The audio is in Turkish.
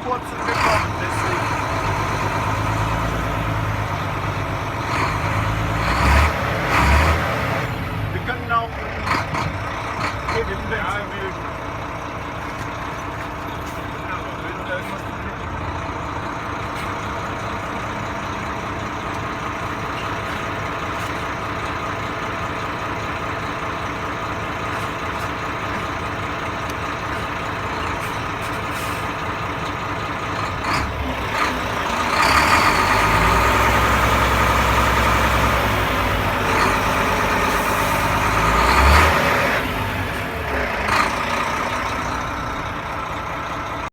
kurzen gekommen, deswegen. Wir können auch in den